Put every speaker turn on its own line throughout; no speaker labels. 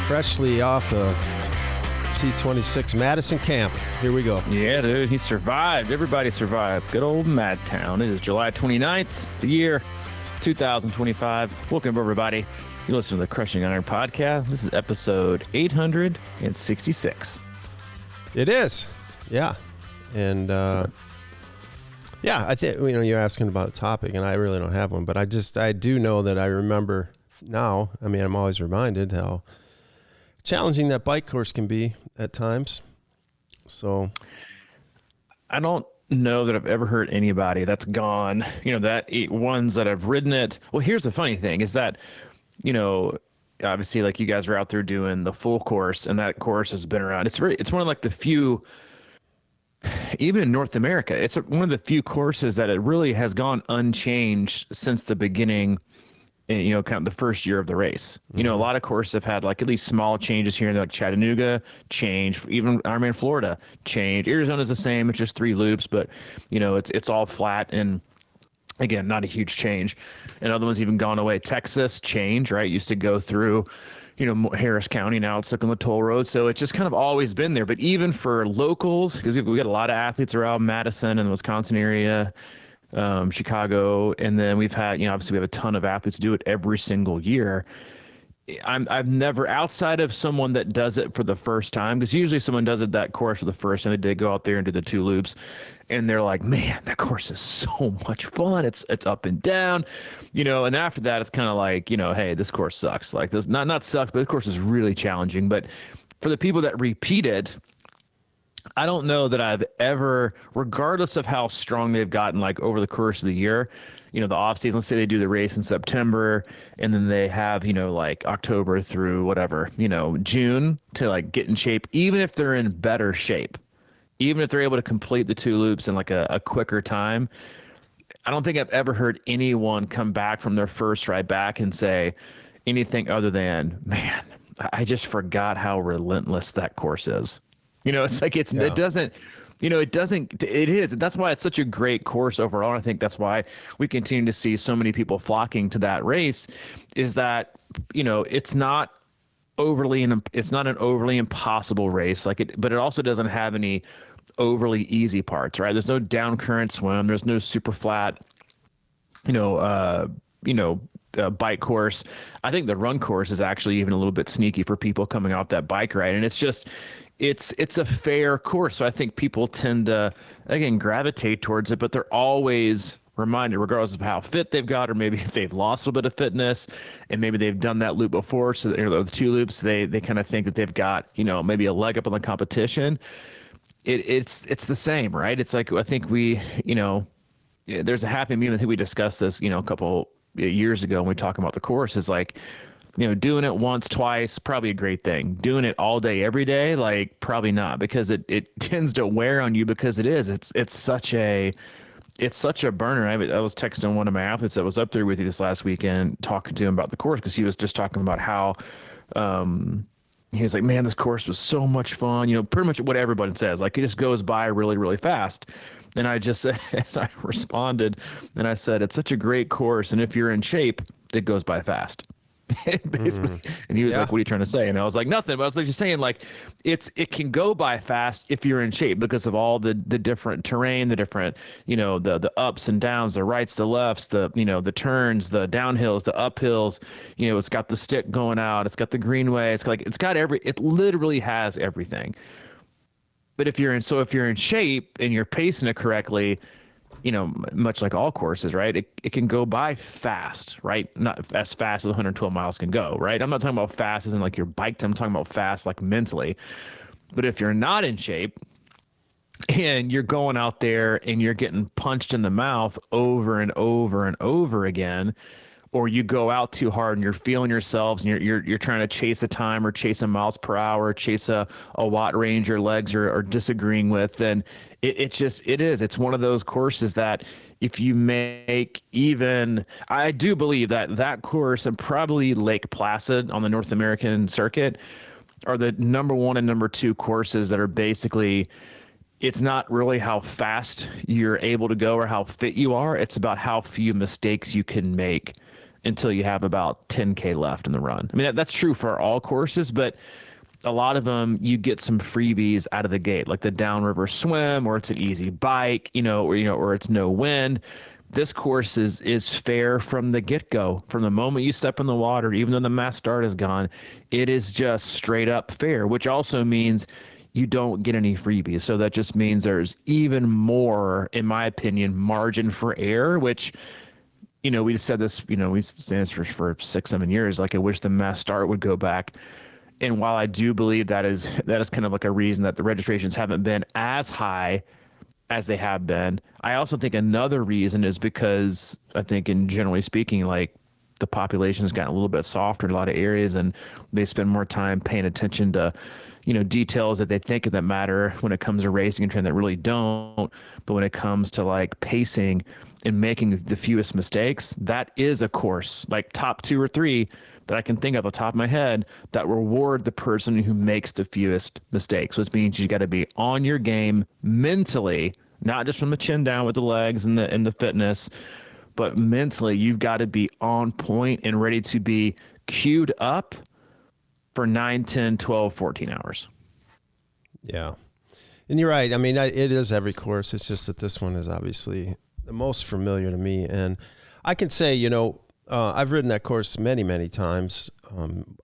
freshly off the C-26 Madison camp. Here we go.
Yeah, dude, he survived. Everybody survived. Good old Madtown. It is July 29th, the year 2025. Welcome, everybody. You listen to the Crushing Iron podcast. This is episode 866.
It is. Yeah. And, yeah, I think, you're asking about a topic, and I really don't have one, but I do know that I remember now, I'm always reminded how challenging that bike course can be at times. So
I don't know that I've ever heard anybody that's gone, ones that have ridden it. Well, here's the funny thing is that, obviously like you guys are out there doing the full course, and that course has been around. It's one of like the few, even in North America, it's one of the few courses that it really has gone unchanged since the beginning, kind of the first year of the race. A lot of courses have had like at least small changes here, like Chattanooga change, even Ironman Florida change. Arizona's the same, it's just 3 loops, but it's all flat, and again, not a huge change. And other ones even gone away. Texas change, right? Used to go through, Harris County, now it's stuck on the toll road. So it's just kind of always been there. But even for locals, because we got a lot of athletes around Madison and the Wisconsin area, Chicago, and then we've had, obviously we have a ton of athletes do it every single year. I've never, outside of someone that does it for the first time, because usually someone does it that course for the first time, they go out there and do the 2 loops, and they're like, man, that course is so much fun. It's up and down, and after that, it's kind of like, hey, this course sucks. Like this, not sucks, but this course is really challenging. But for the people that repeat it, I don't know that I've ever, regardless of how strong they've gotten, like over the course of the year, the off season, let's say they do the race in September, and then they have, like October through whatever, June to like get in shape, even if they're in better shape, even if they're able to complete the 2 loops in like a quicker time. I don't think I've ever heard anyone come back from their first ride back and say anything other than, man, I just forgot how relentless that course is. It's like it doesn't, it is. That's why it's such a great course overall. And I think that's why we continue to see so many people flocking to that race, is that, it's not an overly impossible race, but it also doesn't have any overly easy parts, right? There's no down current swim. There's no super flat, bike course. I think the run course is actually even a little bit sneaky for people coming off that bike ride. And it's just, it's a fair course. So I think people tend to, again, gravitate towards it, but they're always reminded, regardless of how fit they've got, or maybe if they've lost a little bit of fitness and maybe they've done that loop before. So the 2 loops, they kind of think that they've got, maybe a leg up on the competition. It's the same, right? It's like, I think we, there's a happy medium. I think we discussed this, a couple years ago when we talk about the course, is like, doing it once, twice, probably a great thing. Doing it all day, every day, like probably not, because it tends to wear on you, because it's such a burner. I was texting one of my athletes that was up there with you this last weekend, talking to him about the course, because he was just talking about how, he was like, man, this course was so much fun. Pretty much what everybody says, like it just goes by really, really fast. And I just said, I responded and I said, it's such a great course, and if you're in shape, it goes by fast. Basically. And he was like, what are you trying to say? And I was like, nothing. But I was like, just saying, like, it can go by fast if you're in shape, because of all the different terrain, the different, the ups and downs, the rights, the lefts, the turns, the downhills, the uphills, it's got the stick going out, it's got the greenway, it literally has everything. But if you're in shape and you're pacing it correctly, much like all courses, right? It can go by fast, right? Not as fast as 112 miles can go, right? I'm not talking about fast as in like your bike time. I'm talking about fast like mentally. But if you're not in shape and you're going out there and you're getting punched in the mouth over and over and over again, or you go out too hard and you're feeling yourselves and you're trying to chase a time or chase a miles per hour, chase a watt range your legs are disagreeing with, then it's one of those courses that if you make I do believe that course and probably Lake Placid on the North American circuit are the number 1 and number 2 courses that are basically, it's not really how fast you're able to go or how fit you are. It's about how few mistakes you can make until you have about 10K left in the run. I mean, that's true for all courses, but a lot of them you get some freebies out of the gate, like the downriver swim, or it's an easy bike, or it's no wind. This course is fair from the get-go. From the moment you step in the water, even though the mass start is gone, it is just straight up fair, which also means you don't get any freebies. So that just means there's even more, in my opinion, margin for error, which, we just said this, we said this for 6-7 years. Like, I wish the mass start would go back. And while I do believe that is kind of like a reason that the registrations haven't been as high as they have been, I also think another reason is because I think, in generally speaking, like, the population has gotten a little bit softer in a lot of areas, and they spend more time paying attention to, details that they think that matter when it comes to racing and training that really don't. But when it comes to like pacing and making the fewest mistakes, that is a course, like top 2 or 3 that I can think of off the top of my head, that reward the person who makes the fewest mistakes, which means you got to be on your game mentally, not just from the chin down with the legs and the fitness, but mentally you've got to be on point and ready to be queued up for 9, 10, 12, 14 hours.
Yeah. And you're right. I mean, it is every course. It's just that this one is obviously the most familiar to me. And I can say, I've ridden that course many, many times,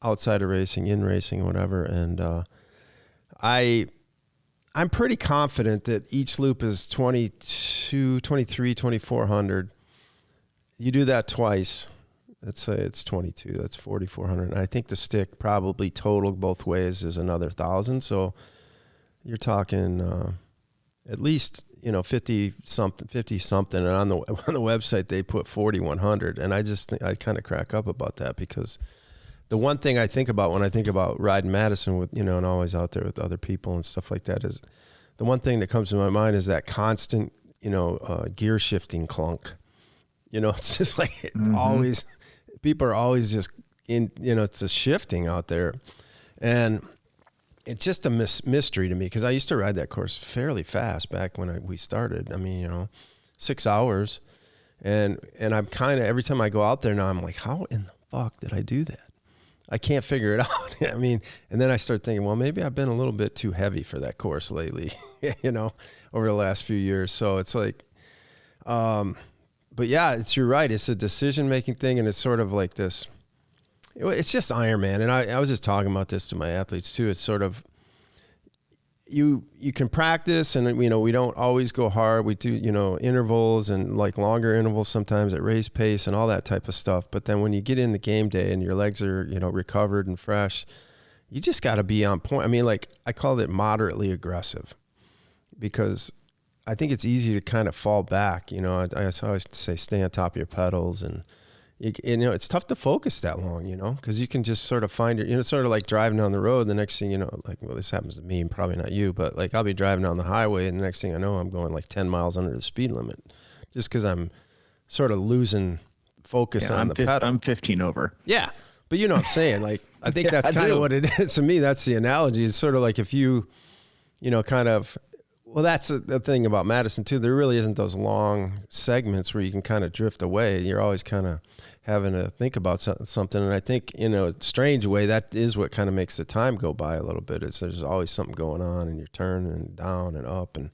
outside of racing, in racing, whatever. And I'm pretty confident that each loop is 22, 23, 2400. You do that twice. Let's say it's 22. That's 4,400. And I think the stick probably total both ways is another 1,000. So you're talking at least 50 something. And on the website they put 4,100. And I kind of crack up about that, because the one thing I think about when I think about riding Madison with and always out there with other people and stuff like that, is the one thing that comes to my mind is that constant gear shifting clunk. It's just like always. People are always just in, it's a shifting out there. And it's just a mystery to me, because I used to ride that course fairly fast back when we started. I mean, 6 hours. And I'm kind of, every time I go out there now, I'm like, how in the fuck did I do that? I can't figure it out. I mean, and then I start thinking, well, maybe I've been a little bit too heavy for that course lately, over the last few years. So it's like, but yeah, you're right. It's a decision-making thing, and it's sort of like this. It's just Ironman, and I was just talking about this to my athletes too. It's sort of, you can practice, and we don't always go hard. We do intervals and like longer intervals sometimes at race pace and all that type of stuff. But then when you get in the game day and your legs are recovered and fresh, you just got to be on point. I mean, like, I call it moderately aggressive, because I think it's easy to kind of fall back. I always say stay on top of your pedals, and it's tough to focus that long, because you can just sort of find it's sort of like driving down the road. The next thing this happens to me, probably not you, but like I'll be driving down the highway, and the next thing I know, I'm going like 10 miles under the speed limit, just because I'm sort of losing focus on the pedal.
I'm 15 over.
Yeah, but what I'm saying, like, I think that's kind of what it is. To me, that's the analogy. It's sort of like if you, kind of. Well, that's the thing about Madison too. There really isn't those long segments where you can kind of drift away. You're always kind of having to think about something. And I think, in a strange way, that is what kind of makes the time go by a little bit. There's always something going on, and you're turning down and up and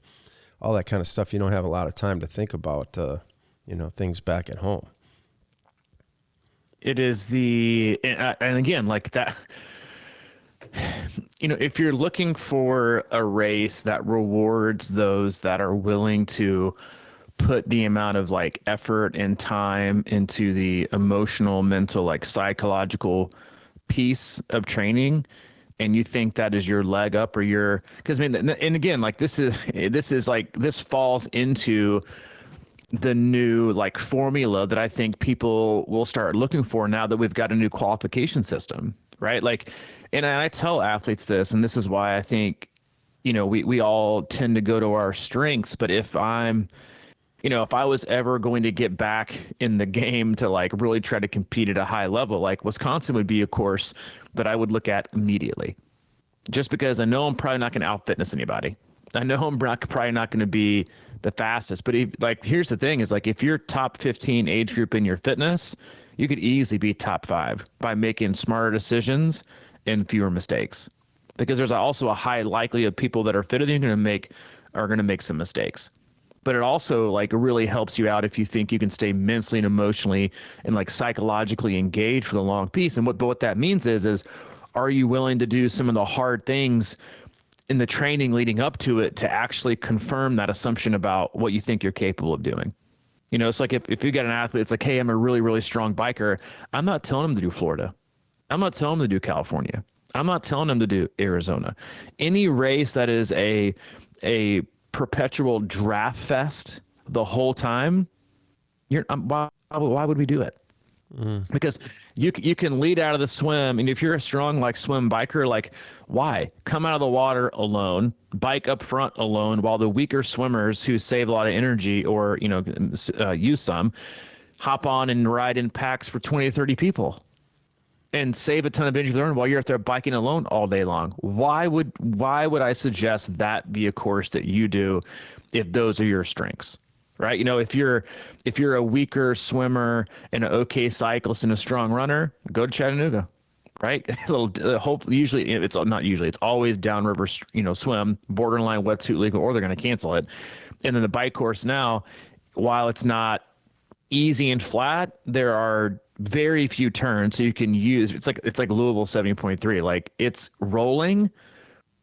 all that kind of stuff. You don't have a lot of time to think about, things back at home.
It is and again, like that. If you're looking for a race that rewards those that are willing to put the amount of like effort and time into the emotional, mental, like psychological piece of training, and you think that is your leg up or because and again, like this is like, this falls into the new like formula that I think people will start looking for now that we've got a new qualification system, right? Like, and I tell athletes this, and this is why I think, we all tend to go to our strengths. But if if I was ever going to get back in the game to like really try to compete at a high level, like Wisconsin would be a course that I would look at immediately, just because I know I'm probably not going to out-fitness anybody. I know I'm probably not going to be the fastest, but here's the thing is, like, if you're top 15 age group in your fitness, you could easily be top 5 by making smarter decisions and fewer mistakes. Because there's also a high likelihood people that are fitter than you are going to make some mistakes. But it also like really helps you out if you think you can stay mentally and emotionally and like psychologically engaged for the long piece. And what that means is are you willing to do some of the hard things in the training leading up to it to actually confirm that assumption about what you think you're capable of doing? You know, it's like if you got an athlete, it's like, hey, I'm a really, really strong biker. I'm not telling him to do Florida. I'm not telling him to do California. I'm not telling him to do Arizona. Any race that is a perpetual draft fest the whole time, why would we do it? Because you can lead out of the swim, and if you're a strong like swim biker, like why come out of the water alone, bike up front alone, while the weaker swimmers who save a lot of energy or use some, hop on and ride in packs for 20 to 30 people and save a ton of energy while you're out there biking alone all day long? Why would I suggest that be a course that you do if those are your strengths? Right? You know, if you're a weaker swimmer and an okay cyclist and a strong runner, go to Chattanooga, right? It's always downriver, swim, borderline wetsuit legal, or they're going to cancel it. And then the bike course now, while it's not easy and flat, there are very few turns, so you can use. It's like Louisville 70.3, like it's rolling.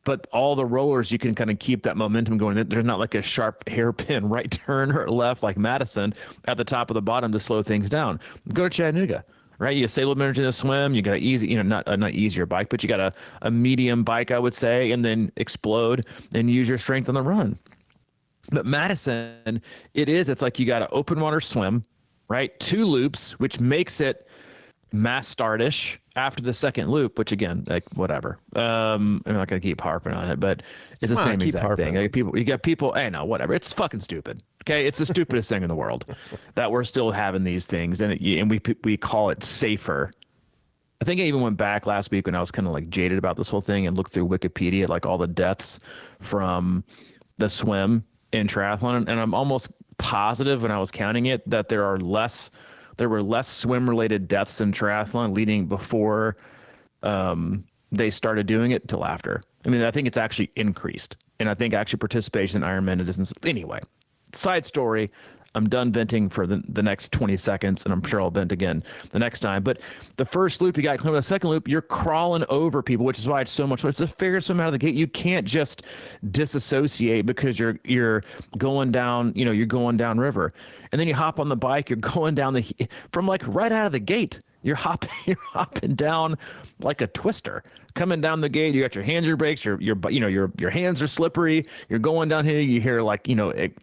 But all the rollers, you can kind of keep that momentum going. There's not like a sharp hairpin right turn or left like Madison at the top of the bottom to slow things down. Go to Chattanooga, right? You save a little energy in the swim. You got an easy, not easier bike, but you got a medium bike, I would say, and then explode and use your strength on the run. But Madison, it's like you got an open water swim, right? 2 loops, which makes it mass startish after the second loop, which again, like whatever. I'm not gonna keep harping on it, but it's the same exact thing. Like you got people, hey, no, whatever. It's fucking stupid. Okay, it's the stupidest thing in the world that we're still having these things, and we call it safer. I think I even went back last week when I was kind of like jaded about this whole thing and looked through Wikipedia, like all the deaths from the swim in triathlon, and I'm almost positive when I was counting it that there were less swim-related deaths in triathlon leading before they started doing it till after. I mean, I think it's actually increased, and I think actually participation in Ironman isn't. Anyway, side story. I'm done venting for the next 20 seconds, and I'm sure I'll vent again the next time. But the first loop, you got to clear. The second loop, you're crawling over people, which is why it's so much fun. It's a fair swim out of the gate. You can't just disassociate because you're going down, you're going down river. And then you hop on the bike, you're going down from like right out of the gate. You're hopping down like a twister. Coming down the gate, you got your hands, your brakes, your hands are slippery. You're going down here, you hear like,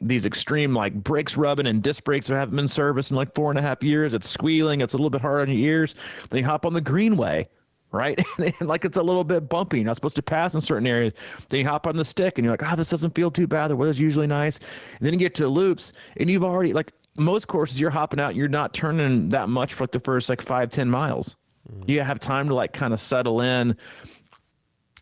these extreme like brakes rubbing and disc brakes that haven't been serviced in like 4.5 years. It's squealing. It's a little bit hard on your ears. Then you hop on the greenway, right? And like it's a little bit bumpy. You're not supposed to pass in certain areas. Then you hop on the stick and you're like, this doesn't feel too bad. The weather's usually nice. And then you get to loops and you've already like most courses you're hopping out, you're not turning that much for like the first like 5-10 miles. You have time to like kind of settle in.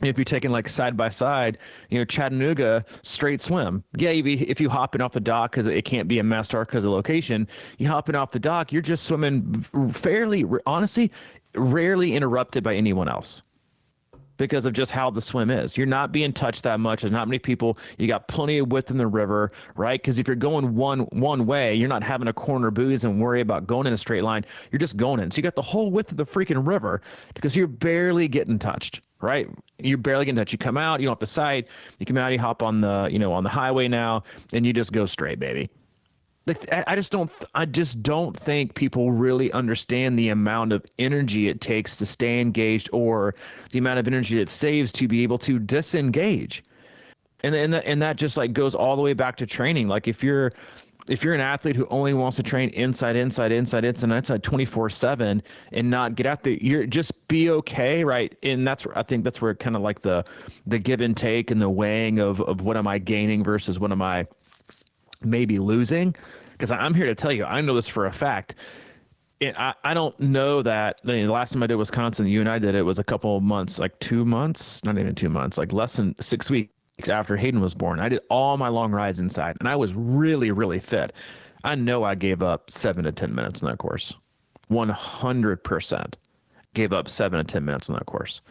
If you're taking like side by side, Chattanooga straight swim. Yeah, if you hopping off the dock because it can't be a mass start because of location, you hopping off the dock, you're just swimming fairly, honestly, rarely interrupted by anyone else because of just how the swim is. You're not being touched that much. There's not many people. You got plenty of width in the river, right? Because if you're going one way, you're not having a corner booze and worry about going in a straight line. You're just going in. So you got the whole width of the freaking river because you're barely getting touched, right? You're barely getting touched. You come out, you don't have to sight. You come out, you hop on the, on the highway now, and you just go straight, baby. I just don't think people really understand the amount of energy it takes to stay engaged or the amount of energy it saves to be able to disengage. And that just like goes all the way back to training. Like if you're an athlete who only wants to train inside 24/7 and not get out there, you're just be okay, right? And I think that's where kind of like the give and take and the weighing of what am I gaining versus what am I maybe losing. Because I'm here to tell you, I know this for a fact. I don't know that the last time I did Wisconsin, you and I did it was a couple of months, like 2 months, not even 2 months, like less than 6 weeks after Hayden was born. I did all my long rides inside, and I was really, really fit. I know I gave up 7 to 10 minutes in that course. 100% gave up 7 to 10 minutes on that course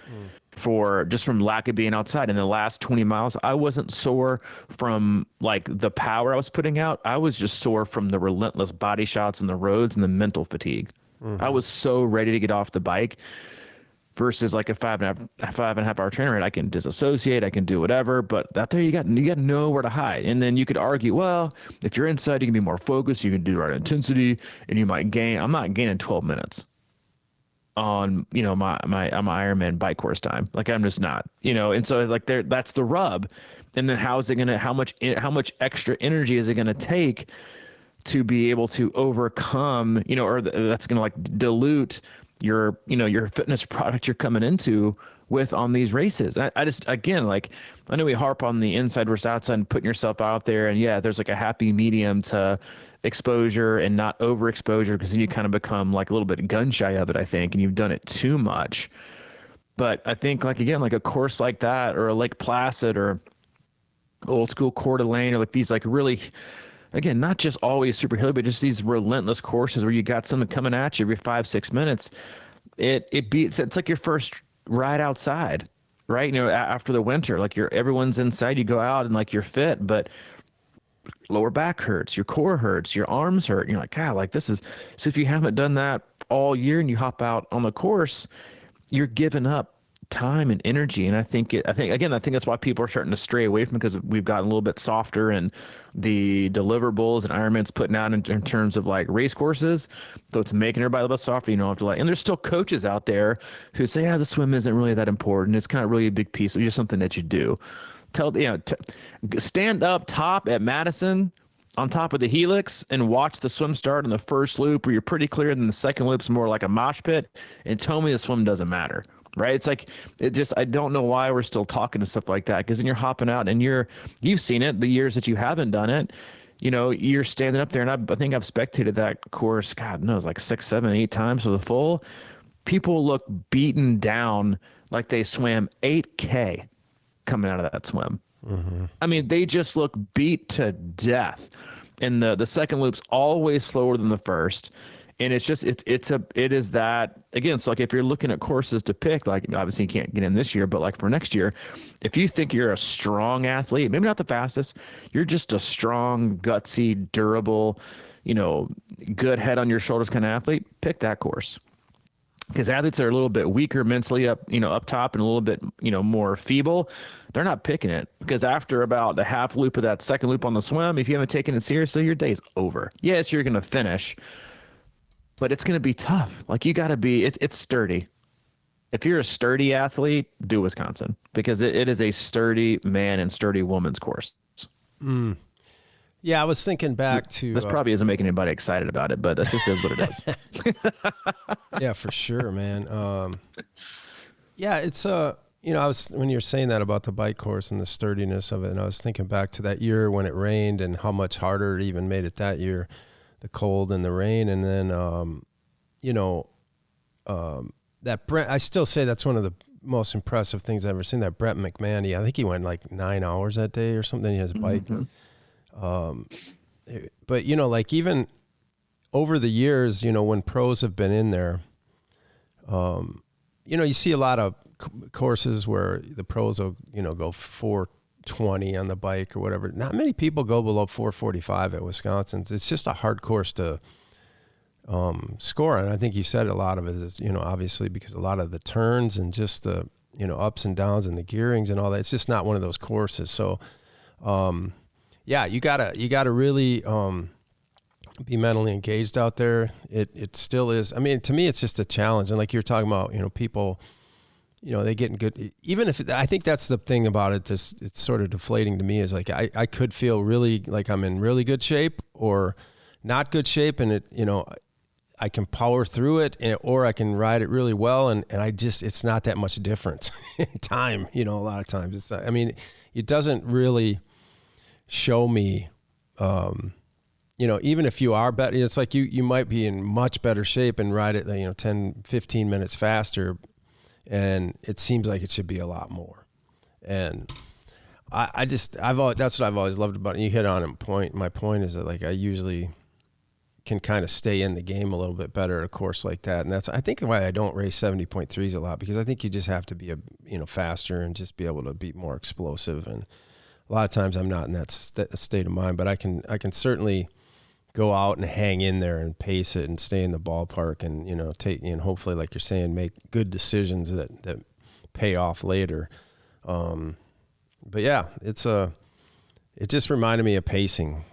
for just from lack of being outside. In the last 20 miles, I wasn't sore from like the power I was putting out. I was just sore from the relentless body shots and the roads and the mental fatigue. I was so ready to get off the bike versus like a 5.5 hour training ride. I can disassociate, I can do whatever, but out there you got nowhere to hide. And then you could argue, well, if you're inside, you can be more focused, you can do the right intensity, and you might gain. I'm not gaining 12 minutes on, you know, my Ironman bike course time. Like I'm just not, you know. And so like that's the rub. And then how much extra energy is it gonna take to be able to overcome, you know, or that's gonna like dilute your fitness product you're coming into with on these races. I just, again, like, I know we harp on the inside versus outside and putting yourself out there, and yeah, there's like a happy medium to exposure and not overexposure, because then you kind of become like a little bit gun shy of it, I think, and you've done it too much. But I think, like, again, like a course like that, or a Lake Placid, or old school Coeur d'Alene, or like these like really, again, not just always super hilly, but just these relentless courses where you got something coming at you every 5-6 minutes. It's like your first ride outside, right? You know, after the winter, like everyone's inside, you go out and like you're fit, but lower back hurts, your core hurts, your arms hurt. And you're like, God, like this is, so if you haven't done that all year and you hop out on the course, you're giving up time and energy. And I think that's why people are starting to stray away from it, because we've gotten a little bit softer, and the deliverables and Ironman's putting out in terms of like race courses, so it's making everybody a little bit softer. You don't have to like, and there's still coaches out there who say, yeah, the swim isn't really that important. It's kind of really a big piece. It's just something that you do. Stand up top at Madison on top of the helix and watch the swim start in the first loop where you're pretty clear, then the second loop's more like a mosh pit, and tell me the swim doesn't matter. Right? It's like, I don't know why we're still talking to stuff like that, because then you're hopping out and you've seen it the years that you haven't done it. You know, you're standing up there, and I think I've spectated that course, God knows, like 6, 7, 8 times for the full. People look beaten down like they swam 8K coming out of that swim. Mm-hmm. I mean, they just look beat to death. And the second loop's always slower than the first. And it's just, it is that, again, so like if you're looking at courses to pick, like obviously you can't get in this year, but like for next year, if you think you're a strong athlete, maybe not the fastest, you're just a strong, gutsy, durable, you know, good head on your shoulders kind of athlete, pick that course. Because athletes that are a little bit weaker mentally up top and a little bit, you know, more feeble, they're not picking it, because after about the half loop of that second loop on the swim, if you haven't taken it seriously, your day's over. Yes, you're going to finish, but it's going to be tough. Like you got to be, it's sturdy. If you're a sturdy athlete, do Wisconsin, because it is a sturdy man and sturdy woman's course.
Mm. Yeah, I was thinking back to...
This probably isn't making anybody excited about it, but that just is what it is.
Yeah, for sure, man. Yeah, it's when you were saying that about the bike course and the sturdiness of it, and I was thinking back to that year when it rained and how much harder it even made it that year, the cold and the rain. And then, that Brent, I still say that's one of the most impressive things I've ever seen, that Brett McMandy. I think he went like 9 hours that day or something. He has a bike. Mm-hmm. But like even over the years, when pros have been in there, you see a lot of courses where the pros will, go 420 on the bike or whatever. Not many people go below 445 at Wisconsin. It's just a hard course to score on. I think you said a lot of it is, obviously because a lot of the turns and just the, ups and downs and the gearings and all that. It's just not one of those courses. So, yeah, you gotta really be mentally engaged out there. It still is. I mean, to me, it's just a challenge. And like you're talking about, people, they getting good. Even if I think that's the thing about it. It's sort of deflating to me. Is like I could feel really like I'm in really good shape or not good shape, and I can power through it, or I can ride it really well, and it's not that much difference in time. A lot of times it doesn't really show me, even if you are better, it's like you might be in much better shape and ride it, 10, 15 minutes faster. And it seems like it should be a lot more. And that's what I've always loved about it. You hit on a point. My point is that like, I usually, can kind of stay in the game a little bit better at a course like that. And that's, I think, why I don't race 70.3s a lot, because I think you just have to be faster and just be able to be more explosive. And a lot of times I'm not in that state of mind, but I can certainly go out and hang in there and pace it and stay in the ballpark and, take, hopefully, like you're saying, make good decisions that pay off later. But yeah, it just reminded me of pacing.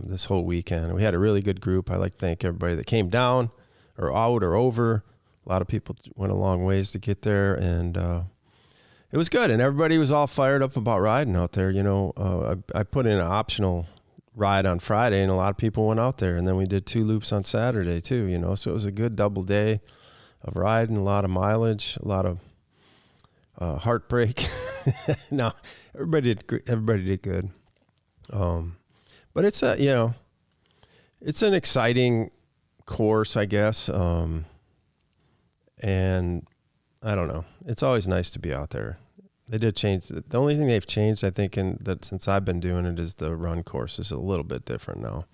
This whole weekend, we had a really good group. I like to thank everybody that came down or out or over. A lot of people went a long ways to get there, and it was good. And everybody was all fired up about riding out there. I put in an optional ride on Friday, and a lot of people went out there. And then we did 2 loops on Saturday too. So it was a good double day of riding, a lot of mileage, a lot of heartbreak. No, everybody did good. But it's it's an exciting course, I guess. And I don't know. It's always nice to be out there. They did change. The only thing they've changed, I think, since I've been doing it, is the run course is a little bit different now.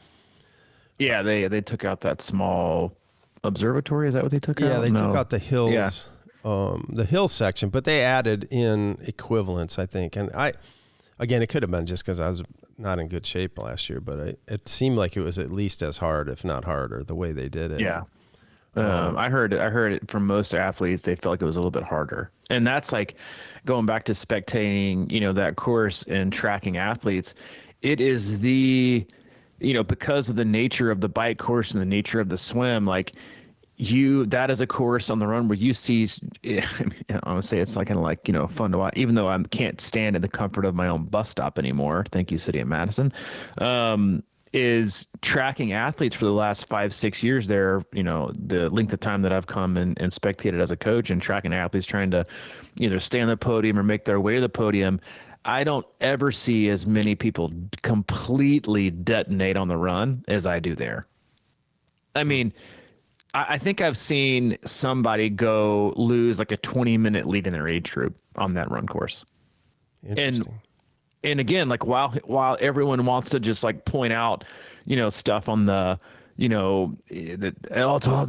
Yeah, they took out that small observatory. Is that what they took out?
Yeah, they took out the hills, the hill section, but they added in equivalents, I think. And again, it could have been just because I was not in good shape last year, but it seemed like it was at least as hard, if not harder, the way they did it.
Yeah. I heard it from most athletes. They felt like it was a little bit harder. And that's like going back to spectating, that course and tracking athletes. It is because of the nature of the bike course and the nature of the swim, that is a course on the run where you see, I would say it's fun to watch, even though I can't stand in the comfort of my own bus stop anymore. Thank you, City of Madison. Is tracking athletes for the last 5-6 years there, the length of time that I've come and spectated as a coach, and tracking athletes trying to either stay on the podium or make their way to the podium. I don't ever see as many people completely detonate on the run as I do there. I mean, I think I've seen somebody go lose like a 20-minute lead in their age group on that run course.
Interesting.
And again, while everyone wants to just point out, stuff on the, they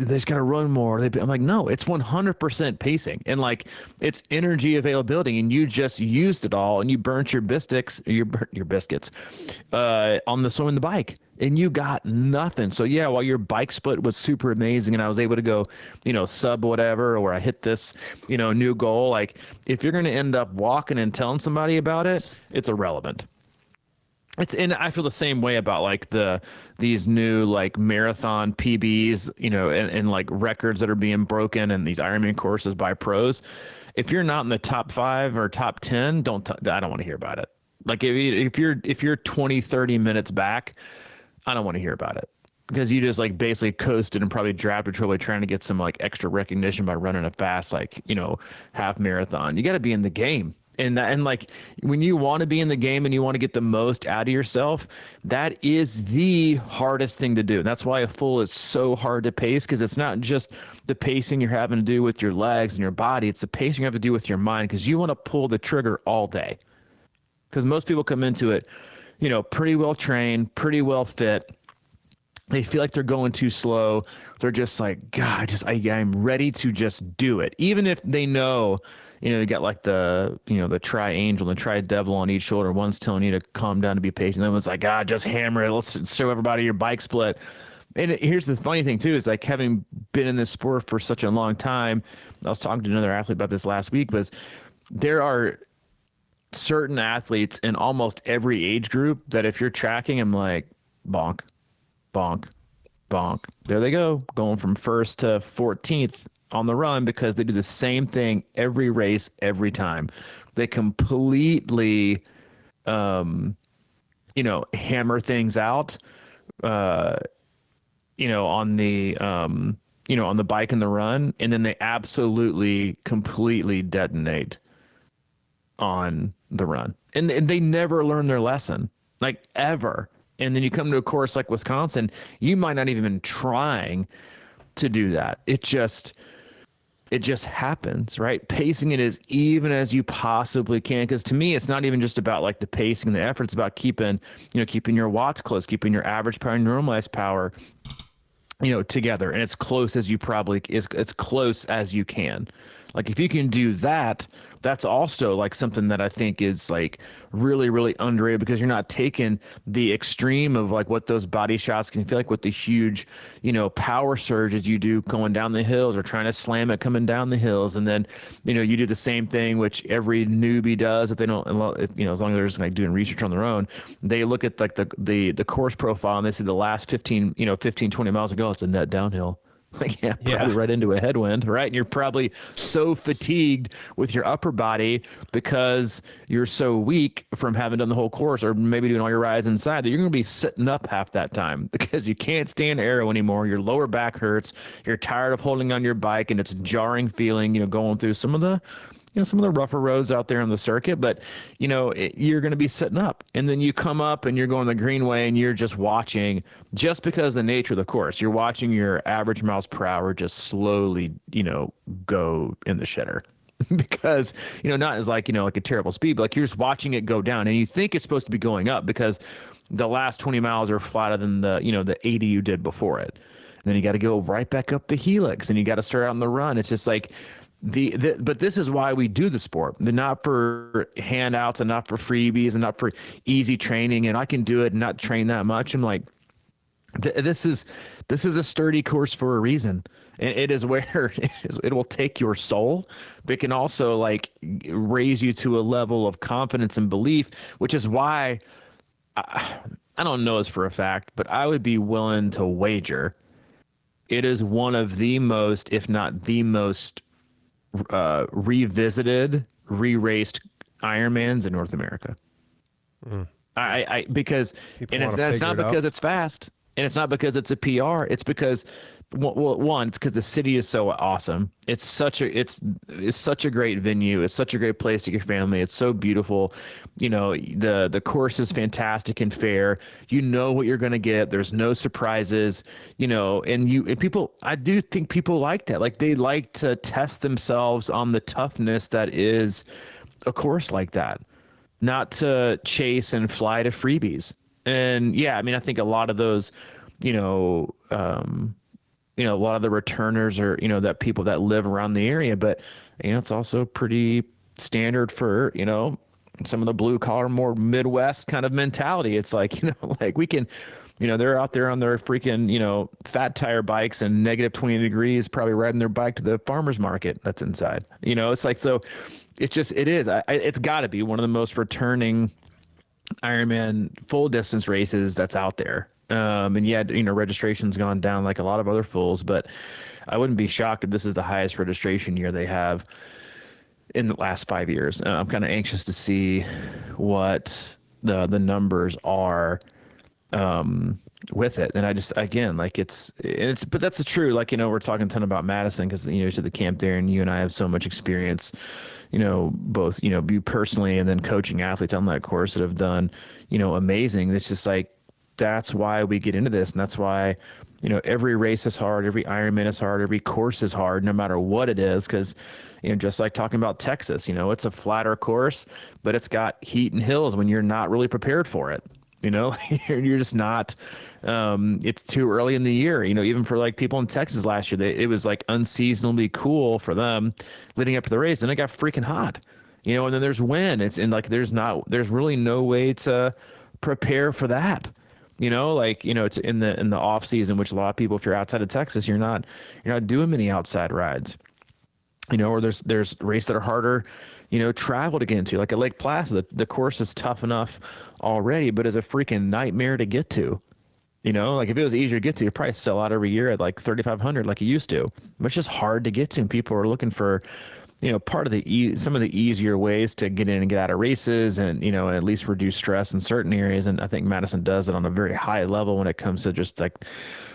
just got to run more. I'm like, no, it's 100% pacing, and it's energy availability, and you just used it all, and you burnt your biscuits on the swim and the bike, and you got nothing. So yeah, while your bike split was super amazing, and I was able to go, sub whatever, or I hit this, new goal. If you're going to end up walking and telling somebody about it, it's irrelevant. And I feel the same way about these new marathon PBs, and records that are being broken, and these Ironman courses by pros. If you're not in the top 5 or top 10, I don't want to hear about it. If you're 20, 30 minutes back, I don't want to hear about it, because you just basically coasted and probably dragged your trouble trying to get some extra recognition by running a fast half marathon. You got to be in the game. And when you want to be in the game and you want to get the most out of yourself, that is the hardest thing to do. And that's why a full is so hard to pace, because it's not just the pacing you're having to do with your legs and your body. It's the pacing you have to do with your mind, because you want to pull the trigger all day. Because most people come into it, pretty well trained, pretty well fit. They feel like they're going too slow. They're just God, I'm ready to just do it. Even if they know, you got the tri-angel and the tri-devil on each shoulder. One's telling you to calm down, to be patient. The other one's God, just hammer it. Let's show everybody your bike split. And here's the funny thing too, is having been in this sport for such a long time, I was talking to another athlete about this last week, was there are certain athletes in almost every age group that if you're tracking, I'm bonk, bonk, bonk. There they go, going from 1st to 14th on the run, because they do the same thing every race, every time. They completely, hammer things out, on the, on the bike and the run, and then they absolutely, completely detonate on the run. And they never learn their lesson, ever. And then you come to a course like Wisconsin, you might not even been trying to do that. It just, it just happens, right? Pacing it as even as you possibly can. Because to me, it's not even just about like the pacing and the effort. It's about keeping your watts close, keeping your average power and normalized power, together, and as close as you probably is, as close as you can. Like if you can do that, that's also like something that I think is like really, really underrated, because you're not taking the extreme of like what those body shots can feel like with the huge, power surges you do going down the hills or trying to slam it coming down the hills. And then, you do the same thing, which every newbie does if they don't, as long as they're just like doing research on their own, they look at like the course profile and they see the last 15, 20 miles ago, it's a net downhill. Like, probably right into a headwind, right? And you're probably so fatigued with your upper body because you're so weak from having done the whole course, or maybe doing all your rides inside, that you're going to be sitting up half that time because you can't stand aero anymore. Your lower back hurts. You're tired of holding on your bike, and it's a jarring feeling, going through some of the rougher roads out there on the circuit, but you're going to be sitting up, and then you come up and you're going the greenway and you're just watching, just because of the nature of the course, you're watching your average miles per hour just slowly, go in the shitter. Because, not as like, like a terrible speed, but like you're just watching it go down, and you think it's supposed to be going up because the last 20 miles are flatter than the 80 you did before it. And then you got to go right back up the helix, and you got to start out on the run. It's just like, but this is why we do the sport, not for handouts and not for freebies and not for easy training, and I can do it and not train that much. I'm like, this is a sturdy course for a reason, and it is where it will take your soul, but it can also like raise you to a level of confidence and belief, which is why I don't know this for a fact, but I would be willing to wager it is one of the most, if not the most, revisited, re-raced Ironmans in North America. Because
People
and it's not because it's fast, and it's not because it's a PR. It's because, well, one, it's because the city is so awesome. It's such a great venue. It's such a great place to get your family. It's so beautiful. The course is fantastic and fair. You know what you're going to get. There's no surprises, and people, I do think people like that. Like they like to test themselves on the toughness that is a course like that, not to chase and fly to freebies. And I think a lot of those, a lot of the returners are, that people that live around the area, but, it's also pretty standard for, some of the blue collar, more Midwest kind of mentality. It's like, like we can, they're out there on their freaking, fat tire bikes and negative 20 degrees, probably riding their bike to the farmer's market that's inside. It's like, so it is, it's gotta be one of the most returning Ironman full distance races that's out there. And registration's gone down like a lot of other fulls, but I wouldn't be shocked if this is the highest registration year they have in the last 5 years. I'm kind of anxious to see what the numbers are with it. And I just, again, like but that's true. Like, we're talking a ton about Madison because, to the camp there, and you and I have so much experience, both, you personally and then coaching athletes on that course that have done, amazing. It's just like, that's why we get into this. And that's why, every race is hard. Every Ironman is hard. Every course is hard, no matter what it is. Cause, just like talking about Texas, it's a flatter course, but it's got heat and hills when you're not really prepared for it. You're just not, it's too early in the year, even for like people in Texas last year, it was like unseasonably cool for them leading up to the race. And it got freaking hot, and then there's wind. There's really no way to prepare for that. It's in the off season, which a lot of people, if you're outside of Texas, you're not doing many outside rides, or there's races that are harder, travel to get into, like at Lake Placid. The course is tough enough already, but it's a freaking nightmare to get to. Like if it was easier to get to, you'd probably sell out every year at like 3,500 like you used to. But it's just hard to get to, and people are looking for, part of some of the easier ways to get in and get out of races, and at least reduce stress in certain areas. And I think Madison does it on a very high level when it comes to just like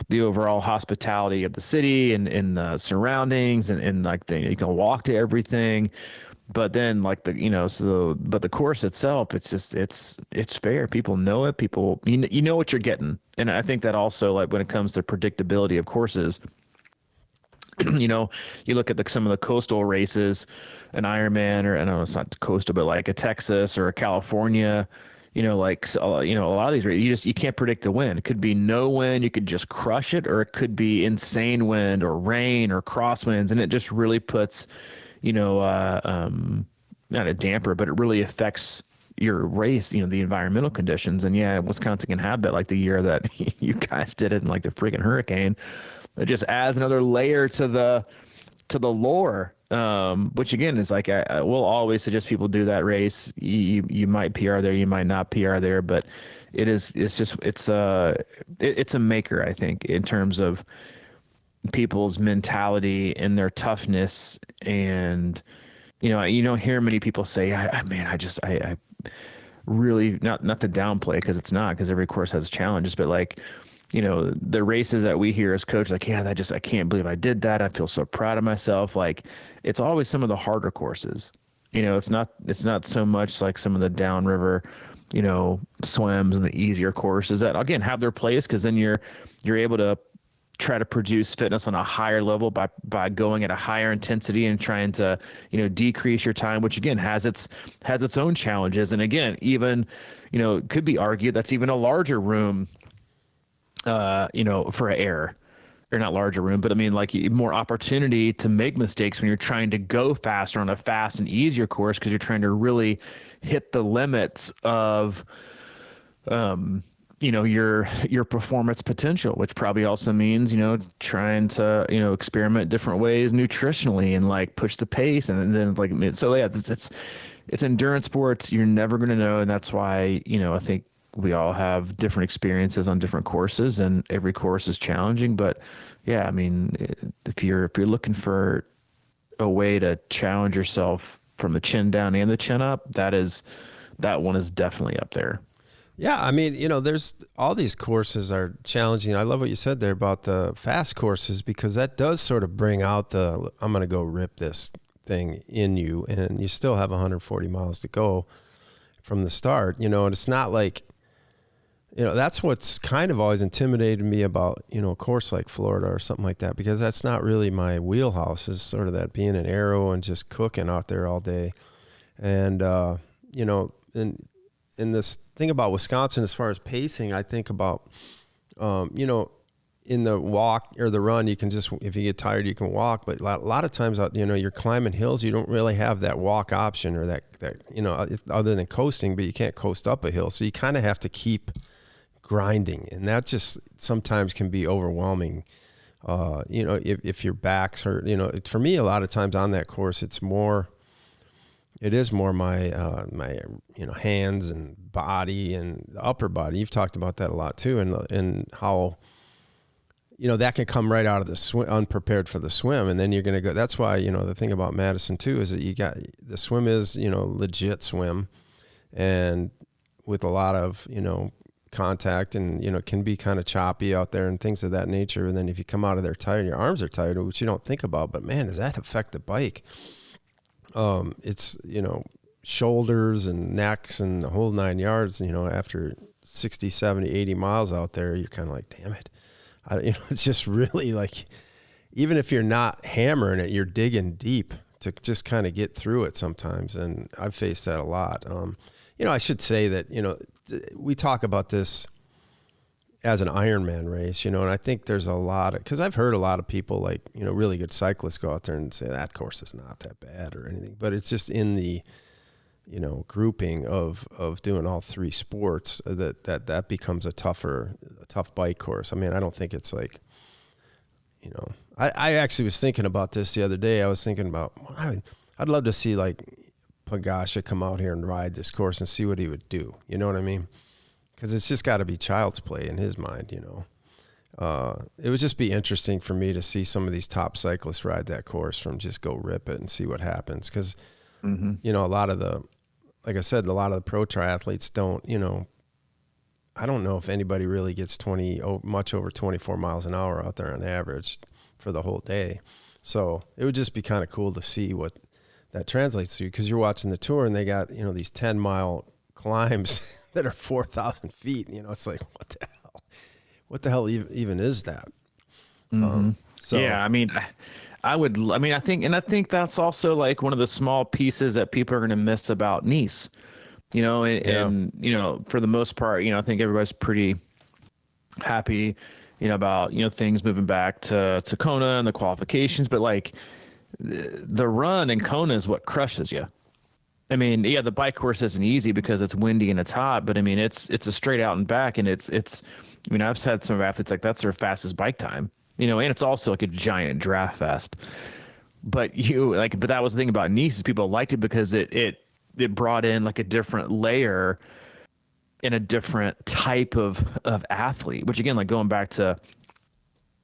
the overall hospitality of the city and the surroundings, and like you can walk to everything. But then like but the course itself, it's just, it's fair. People know it. People, you know what you're getting. And I think that also, like when it comes to predictability of courses, You know, you look at some of the coastal races, an Ironman, or I know it's not coastal, but like a Texas or a California, you know, like you know, a lot of these races, you can't predict the wind. It could be no wind, you could just crush it, or it could be insane wind or rain or crosswinds, and it just really puts, you know, not a damper, but it really affects your race, you know, the environmental conditions. And yeah, Wisconsin can have that, like the year that you guys did it in like the freaking hurricane. It just adds another layer to the lore, which again is like I will always suggest people do that race. You might PR there, you might not PR there, but it's a maker, I think, in terms of people's mentality and their toughness. And you don't hear many people say, man, I really, not to downplay, because it's not, because every course has challenges, but like, you know, the races that we hear as coaches, like, yeah, I can't believe I did that. I feel so proud of myself. Like, it's always some of the harder courses. You know, it's not so much like some of the downriver, you know, swims and the easier courses that again have their place, because then you're able to try to produce fitness on a higher level by going at a higher intensity and trying to, you know, decrease your time, which again has its own challenges. And again, even, you know, it could be argued that's even a larger room, you know, for error. Or not larger room, but I mean, like, more opportunity to make mistakes when you're trying to go faster on a fast and easier course, because you're trying to really hit the limits of, you know, your performance potential, which probably also means, you know, trying to, you know, experiment different ways nutritionally and like push the pace. And then like, so yeah, it's endurance sports. You're never going to know. And that's why, you know, I think we all have different experiences on different courses, and every course is challenging. But yeah, I mean, if you're looking for a way to challenge yourself from the chin down and the chin up, that one is definitely up there.
Yeah, I mean, you know, there's all these courses are challenging. I love what you said there about the fast courses, because that does sort of bring out I'm going to go rip this thing in you, and you still have 140 miles to go from the start, you know, and it's not like, you know, that's what's kind of always intimidated me about, you know, a course like Florida or something like that, because that's not really my wheelhouse, is sort of that being an arrow and just cooking out there all day. And, you know, in this thing about Wisconsin, as far as pacing, I think about, you know, in the walk or the run, you can just, if you get tired, you can walk. But a lot of times, you know, you're climbing hills, you don't really have that walk option, or that, you know, other than coasting, but you can't coast up a hill. So you kind of have to keep grinding. And that just sometimes can be overwhelming. You know, if your back's hurt, you know, for me, a lot of times on that course, it is more my, my, you know, hands and body and the upper body. You've talked about that a lot too. And how, you know, that can come right out of the swim, unprepared for the swim. And then you're going to go, that's why, you know, the thing about Madison too, is that you got, the swim is, you know, legit swim, and with a lot of, you know, contact, and, you know, it can be kind of choppy out there and things of that nature. And then if you come out of there tired, your arms are tired, which you don't think about, but man, does that affect the bike? It's, you know, shoulders and necks and the whole 9 yards, you know, after 60, 70, 80 miles out there, you're kind of like, damn it. You know, it's just really like, even if you're not hammering it, you're digging deep to just kind of get through it sometimes. And I've faced that a lot. You know, I should say that, you know, we talk about this as an Ironman race, you know, and I think there's a lot of, because I've heard a lot of people, like, you know, really good cyclists go out there and say that course is not that bad or anything, but it's just in the, you know, grouping of doing all three sports that becomes a tough bike course. I mean, I don't think it's like, you know, I actually was thinking about this the other day. I was thinking about, I'd love to see like Pagasha come out here and ride this course and see what he would do. You know what I mean? Because it's just got to be child's play in his mind, you know. It would just be interesting for me to see some of these top cyclists ride that course, from just go rip it and see what happens. Because, you know, like I said, a lot of the pro triathletes don't, you know, I don't know if anybody really gets much over 24 miles an hour out there on average for the whole day. So it would just be kind of cool to see what that translates to, because you're watching the tour and they got, you know, these 10-mile climbs that are 4,000 feet. You know, it's like, what the hell even is that?
So yeah, I mean, I mean, I think that's also like one of the small pieces that people are going to miss about Nice,
Yeah.
and, for the most part, I think everybody's pretty happy, about, things moving back to Kona and the qualifications, but like the run in Kona is what crushes you. I mean, yeah, the bike course isn't easy because it's windy and it's hot, but I mean, it's a straight out and back, and it's. I mean, I've had some athletes like that's their fastest bike time, and it's also like a giant draft fest. But that was the thing about Nice is people liked it because it brought in like a different layer and a different type of athlete, which again, like going back to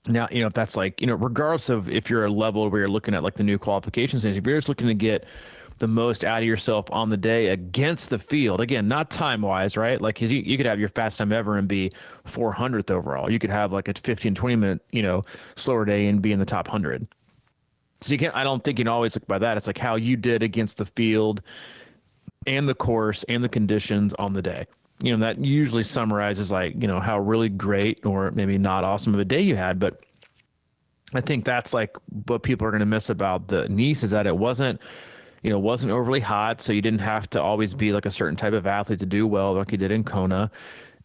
now, if that's like, regardless of if you're a level where you're looking at like the new qualifications, if you're just looking to get the most out of yourself on the day against the field, again, not time wise, right? Like, cause you could have your fast time ever and be 400th overall. You could have like a 15, 20 minute, slower day and be in the top 100. So I don't think you can always look by that. It's like how you did against the field and the course and the conditions on the day. That usually summarizes like, how really great or maybe not awesome of a day you had. But I think that's like what people are going to miss about the Nice is that it wasn't overly hot. So you didn't have to always be like a certain type of athlete to do well like you did in Kona.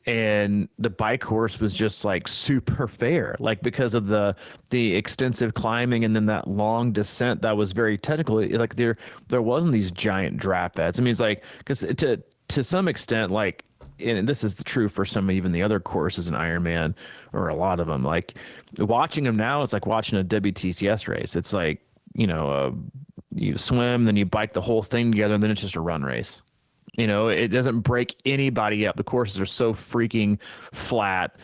And the bike course was just like super fair, like because of the extensive climbing and then that long descent that was very technical. Like there wasn't these giant draft beds. I mean, it's like because to some extent, like, and this is true for some even the other courses in Ironman or a lot of them. Like watching them now is like watching a WTCS race. It's like you swim, then you bike the whole thing together, and then it's just a run race. It doesn't break anybody up. The courses are so freaking flat,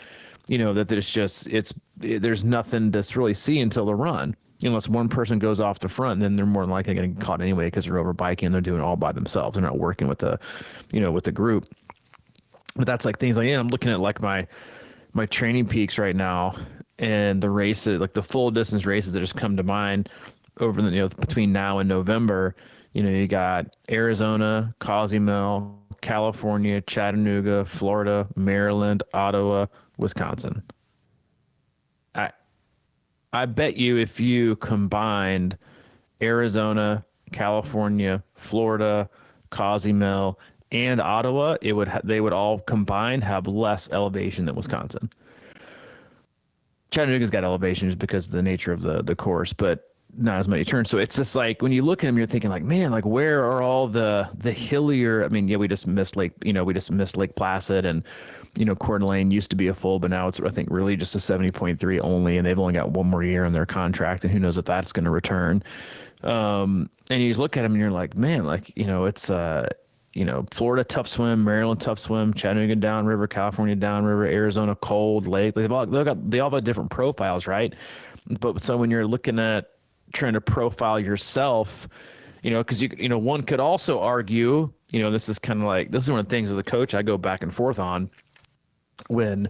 that there's nothing to really see until the run. Unless one person goes off the front, then they're more than likely going to get caught anyway because they're over biking and they're doing it all by themselves. They're not working with with the group. But that's like things like, I'm looking at like my training peaks right now and the races, like the full distance races that just come to mind over the, between now and November. You got Arizona, Cozumel, California, Chattanooga, Florida, Maryland, Ottawa, Wisconsin. I bet you if you combined Arizona, California, Florida, Cozumel, and Ottawa, they would all combined have less elevation than Wisconsin. Chattanooga's got elevation just because of the nature of the course, but not as many turns. So it's just like when you look at them, you're thinking like, man, like where are all the hillier? I mean, yeah, we just missed Lake Placid, and Coeur d'Alene used to be a full, but now it's I think really just a 70.3 only, and they've only got one more year on their contract, and who knows if that's going to return. And you just look at them and you're like, man, like it's Florida tough swim, Maryland tough swim, Chattanooga downriver, California downriver, Arizona cold lake. They all have different profiles, right? But so when you're looking at trying to profile yourself, because one could also argue, this is kind of like, this is one of the things as a coach I go back and forth on when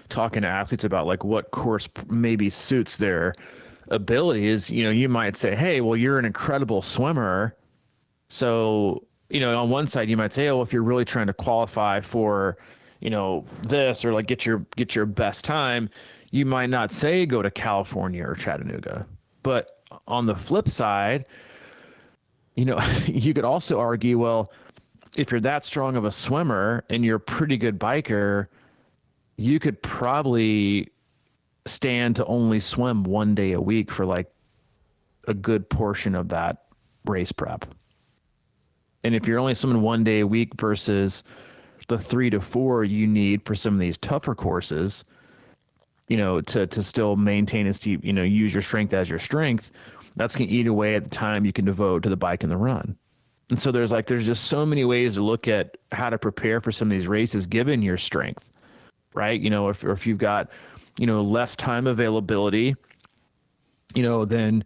talking to athletes about like what course maybe suits their ability is, you might say, hey, well, you're an incredible swimmer. So, on one side you might say, oh, if you're really trying to qualify for, this or like get your best time, you might not say go to California or Chattanooga. But on the flip side, you could also argue, well, if you're that strong of a swimmer and you're a pretty good biker, you could probably stand to only swim one day a week for like a good portion of that race prep. And if you're only swimming one day a week versus the 3 to 4 you need for some of these tougher courses, to still maintain and use your strength as your strength, that's going to eat away at the time you can devote to the bike and the run. And so there's just so many ways to look at how to prepare for some of these races given your strength, right? If you've got, less time availability, than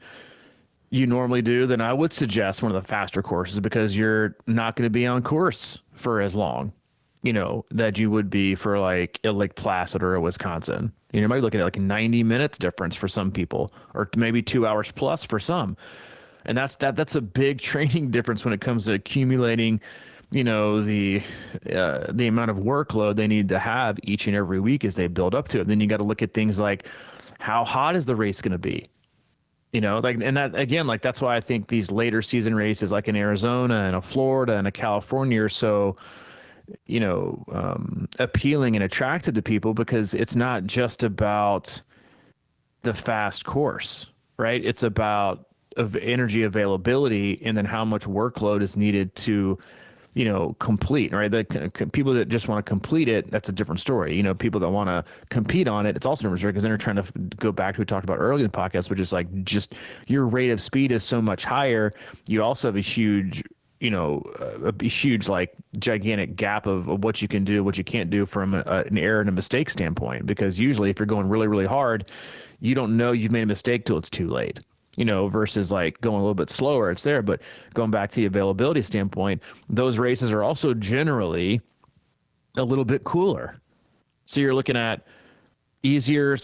you normally do, then I would suggest one of the faster courses because you're not going to be on course for as long, that you would be for like a Lake Placid or a Wisconsin. You might be looking at like 90 minutes difference for some people, or maybe 2 hours plus for some. And that's a big training difference when it comes to accumulating, the amount of workload they need to have each and every week as they build up to it. And then you got to look at things like how hot is the race going to be? Like, and that again, like, that's why I think these later season races, like in Arizona and a Florida and a California, are so, appealing and attractive to people, because it's not just about the fast course, right? It's about of energy availability, and then how much workload is needed to, complete, right? The people that just want to complete it, that's a different story. People that want to compete on it, it's also a different story, because then they're trying to go back to what we talked about earlier in the podcast, which is like, just your rate of speed is so much higher. You also have a huge, a huge, like, gigantic gap of what you can do, what you can't do from an error and a mistake standpoint. Because usually if you're going really, really hard, you don't know you've made a mistake till it's too late. Versus like going a little bit slower, it's there. But going back to the availability standpoint, those races are also generally a little bit cooler. So you're looking at easier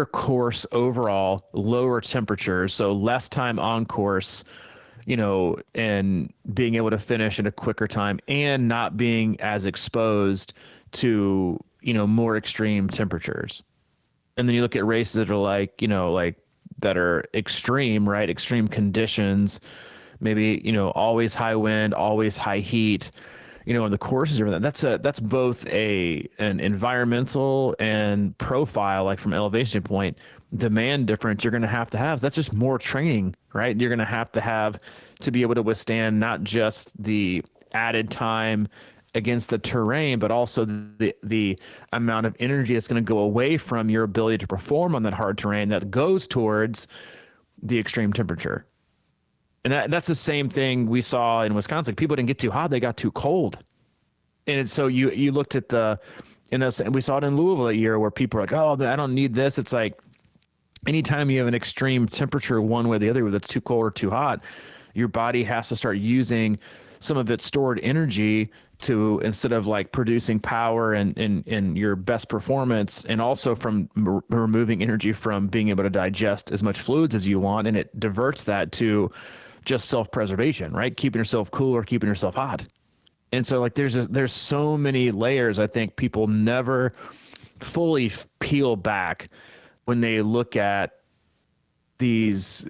course overall, lower temperatures, so less time on course, and being able to finish at a quicker time, and not being as exposed to, more extreme temperatures. And then you look at races that are like, that are extreme, right? Extreme conditions, maybe, always high wind, always high heat, and the courses are that's both an environmental and profile, like from elevation standpoint, demand difference you're going to have. That's just more training, right? You're going to have to be able to withstand not just the added time against the terrain, but also the amount of energy that's going to go away from your ability to perform on that hard terrain that goes towards the extreme temperature. And that's the same thing we saw in Wisconsin. People didn't get too hot, they got too cold. And so you looked at and we saw it in Louisville that year, where people are like, oh, I don't need this. It's like, anytime you have an extreme temperature one way or the other, whether it's too cold or too hot, your body has to start using some of its stored energy to, instead of like producing power and your best performance, and also from removing energy from being able to digest as much fluids as you want, and it diverts that to just self-preservation, right? Keeping yourself cool or keeping yourself hot. And so like there's so many layers I think people never fully peel back when they look at these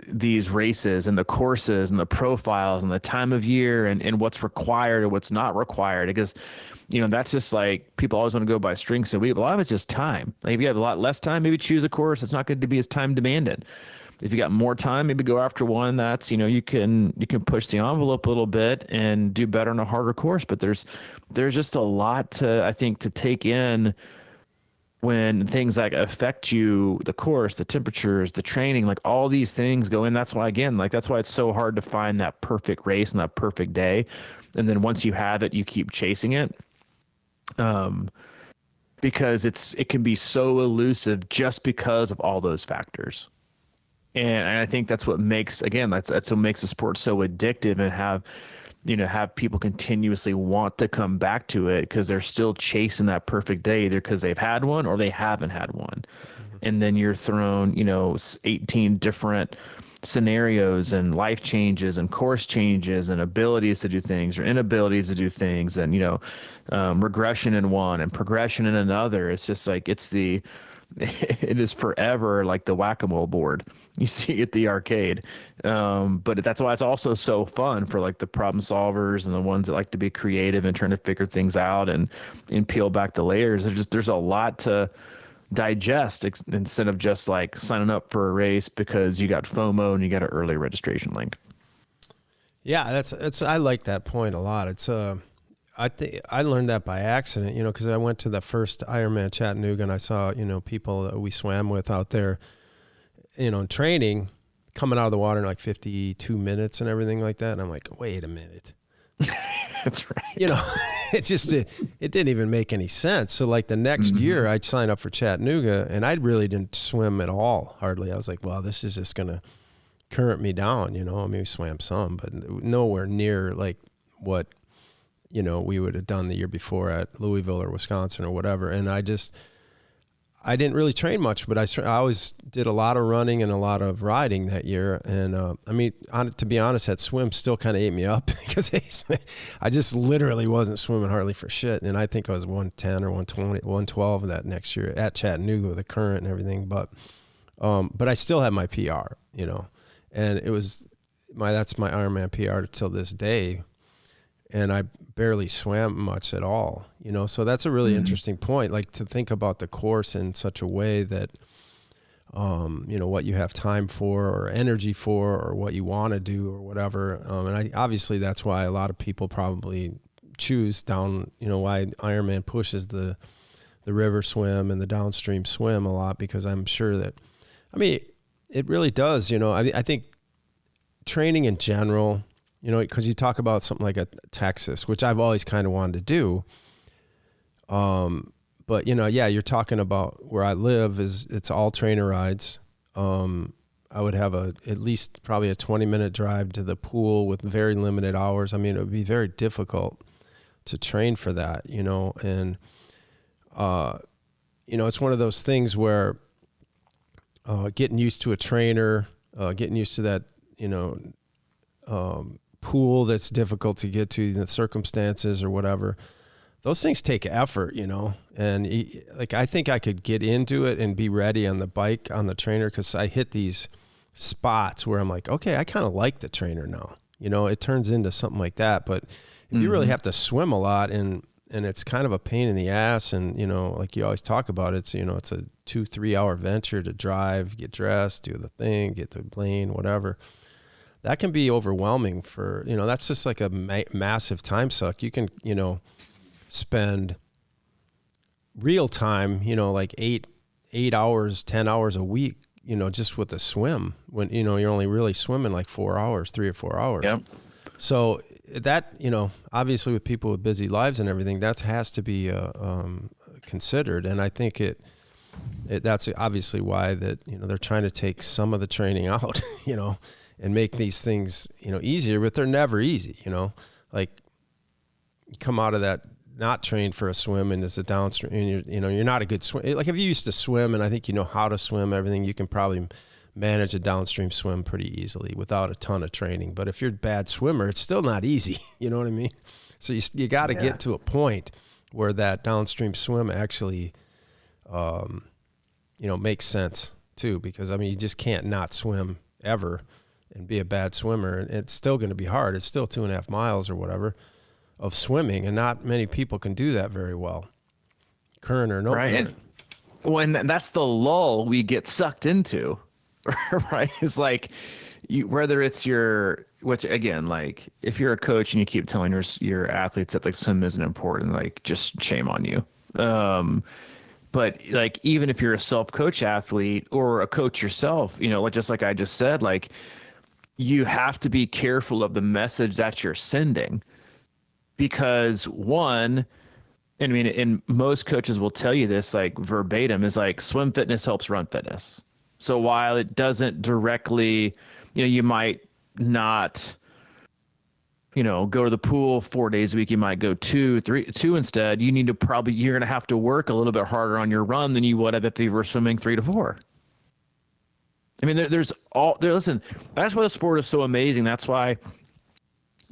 races and the courses and the profiles and the time of year and what's required or what's not required. Because, that's just like, people always want to go by strengths and weaknesses. A lot of it's just time. Like, if you have a lot less time, maybe choose a course that's not going to be as time demanded. If you got more time, maybe go after one that's, you can push the envelope a little bit and do better on a harder course. But there's just a lot to take in when things like affect you, the course, the temperatures, the training, like all these things go in. That's why, again, like, that's why it's so hard to find that perfect race and that perfect day. And then once you have it, you keep chasing it. Because it can be so elusive just because of all those factors. And I think that's what makes, again, that's what makes the sport so addictive, and have people continuously want to come back to it, because they're still chasing that perfect day, either because they've had one or they haven't had one. Mm-hmm. And then you're thrown, 18 different scenarios and life changes and course changes and abilities to do things or inabilities to do things, and, regression in one and progression in another. It's just like, it is forever like the whack-a-mole board you see at the arcade. But that's why it's also so fun for like the problem solvers and the ones that like to be creative and trying to figure things out and peel back the layers. There's a lot to digest, instead of just like signing up for a race because you got FOMO and you got an early registration link.
Yeah, I like that point a lot. It's I think I learned that by accident, because I went to the first Ironman Chattanooga and I saw, people that we swam with out there, training, coming out of the water in like 52 minutes and everything like that. And I'm like, wait a minute.
That's right.
It didn't even make any sense. So like the next year I'd sign up for Chattanooga and I really didn't swim at all, hardly. I was like, well, this is just going to current me down, I mean, we swam some, but nowhere near like what, we would have done the year before at Louisville or Wisconsin or whatever. And I didn't really train much, but I always did a lot of running and a lot of riding that year. And to be honest, that swim still kind of ate me up because I just literally wasn't swimming hardly for shit. And I think I was 110 or 120, 112 that next year at Chattanooga with the current and everything. But But I still have my PR, you know, and that's my Ironman PR till this day. And I barely swam much at all, you know? So that's a really interesting point, like to think about the course in such a way that, you know, what you have time for or energy for, or what you want to do or whatever. And obviously that's why a lot of people probably choose down, you know, why Ironman pushes the river swim and the downstream swim a lot, because I'm sure that, I mean, it really does, you know, I think training in general, you know, because you talk about something like a Texas, which I've always kind of wanted to do. But, you know, yeah, you're talking about where I live it's all trainer rides. I would have at least probably a 20-minute drive to the pool with very limited hours. I mean, it would be very difficult to train for that, you know, and, you know, it's one of those things where getting used to a trainer, getting used to that, you know, pool that's difficult to get to, the circumstances or whatever, those things take effort, you know, and like, I think I could get into it and be ready on the bike, on the trainer, because I hit these spots where I'm like, okay, I kind of like the trainer now, you know, it turns into something like that. But if you really have to swim a lot and it's kind of a pain in the ass, and, you know, like you always talk about, it's, you know, it's a 2-3 hour venture to drive, get dressed, do the thing, get to the plane, whatever. That can be overwhelming for, you know, that's just like a massive time suck. You can, you know, spend real time, you know, like 8 hours, 10 hours a week, you know, just with the swim, when, you know, you're only really swimming like 4 hours, 3 or 4 hours.
Yep.
So that, you know, obviously with people with busy lives and everything, that has to be considered. And I think that's obviously why that, you know, they're trying to take some of the training out, you know, and make these things, you know, easier, but they're never easy, you know, like you come out of that not trained for a swim and it's a downstream, and you're not a good swim. Like if you used to swim and I think you know how to swim, everything, you can probably manage a downstream swim pretty easily without a ton of training. But if you're a bad swimmer, it's still not easy. You know what I mean? So you got to get to a point where that downstream swim actually, you know, makes sense too, because I mean, you just can't not swim ever and be a bad swimmer. And it's still going to be hard. It's still 2.5 miles or whatever of swimming, and not many people can do that very well, current or no current.
And, well, and that's the lull we get sucked into, right? It's like whether it's which again, like if you're a coach and you keep telling your athletes that like swim isn't important, like just shame on you. But like, even if you're a self-coach athlete or a coach yourself, you know, like just like I just said, like you have to be careful of the message that you're sending. Because one, I mean, and most coaches will tell you this like verbatim, is like swim fitness helps run fitness. So while it doesn't directly, you know, you might not, you know, go to the pool 4 days a week, you might go two instead. You need to you're going to have to work a little bit harder on your run than you would have if you were swimming 3 to 4. I mean, listen, that's why the sport is so amazing. That's why,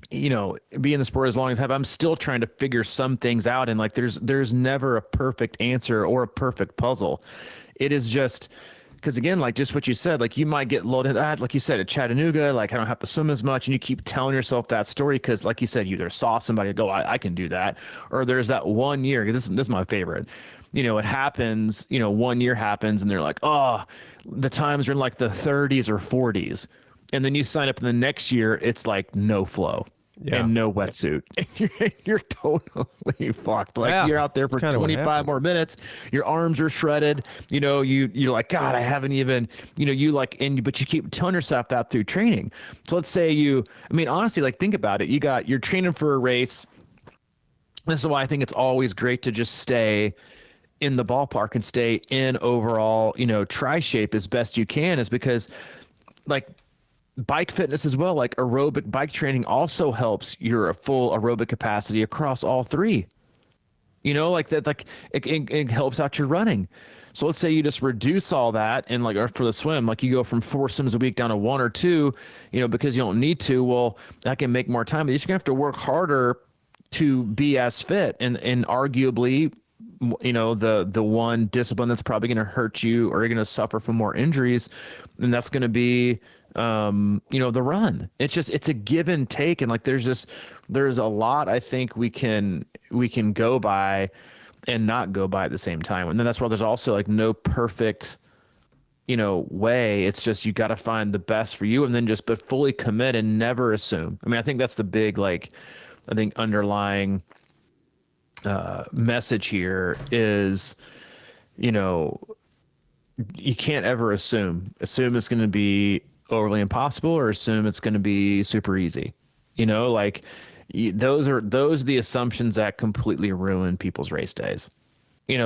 you know, being in the sport as long as I have, I'm still trying to figure some things out. And like, there's never a perfect answer or a perfect puzzle. It is just, because again, like just what you said, like you might get loaded at, like you said, at Chattanooga, like I don't have to swim as much. And you keep telling yourself that story because like you said, you either saw somebody go, I can do that. Or there's that 1 year, because this is my favorite. You know, it happens, you know, 1 year happens and they're like, oh, the times are in like the 30s or 40s. And then you sign up in the next year, it's like no flow. Yeah. And no wetsuit. You're totally fucked. Like you're out there for 25 more minutes. Your arms are shredded. You know, you're like, God, I haven't even, you know, you like, but you keep telling yourself that through training. So let's say I mean, honestly, like think about it. You're training for a race. This is why I think it's always great to just stay in the ballpark and stay in overall, you know, tri shape as best you can, is because like, bike fitness as well, like aerobic bike training also helps your full aerobic capacity across all three. You know, like that, like it helps out your running. So let's say you just reduce all that and like, or for the swim, like you go from 4 swims a week down to 1 or 2, you know, because you don't need to. Well, that can make more time. But you're just gonna have to work harder to be as fit and arguably the one discipline that's probably going to hurt you, or you're going to suffer from more injuries, and that's going to be the run. It's a give and take, and like there's a lot I think we can go by and not go by at the same time. And then that's why there's also like no perfect way. It's just you got to find the best for you, and then but fully commit and never assume. I mean, I think that's the big underlying message here is, you can't ever assume it's going to be overly impossible, or assume it's going to be super easy. Those are the assumptions that completely ruin people's race days.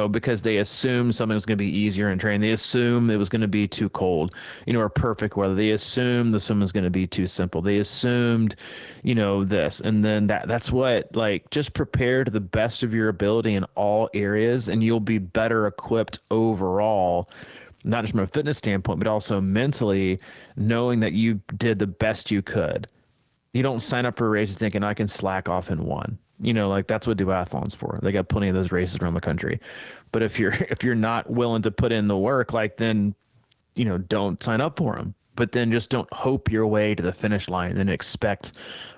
Because they assume something was going to be easier in training. They assume it was going to be too cold, or perfect weather. They assumed the swim was going to be too simple. They assumed, this. And then that's what, just prepare to the best of your ability in all areas, and you'll be better equipped overall, not just from a fitness standpoint, but also mentally, knowing that you did the best you could. You don't sign up for races thinking I can slack off in one. That's what duathlon's for. They got plenty of those races around the country. But if you're not willing to put in the work, then, don't sign up for them. But then just don't hope your way to the finish line and then expect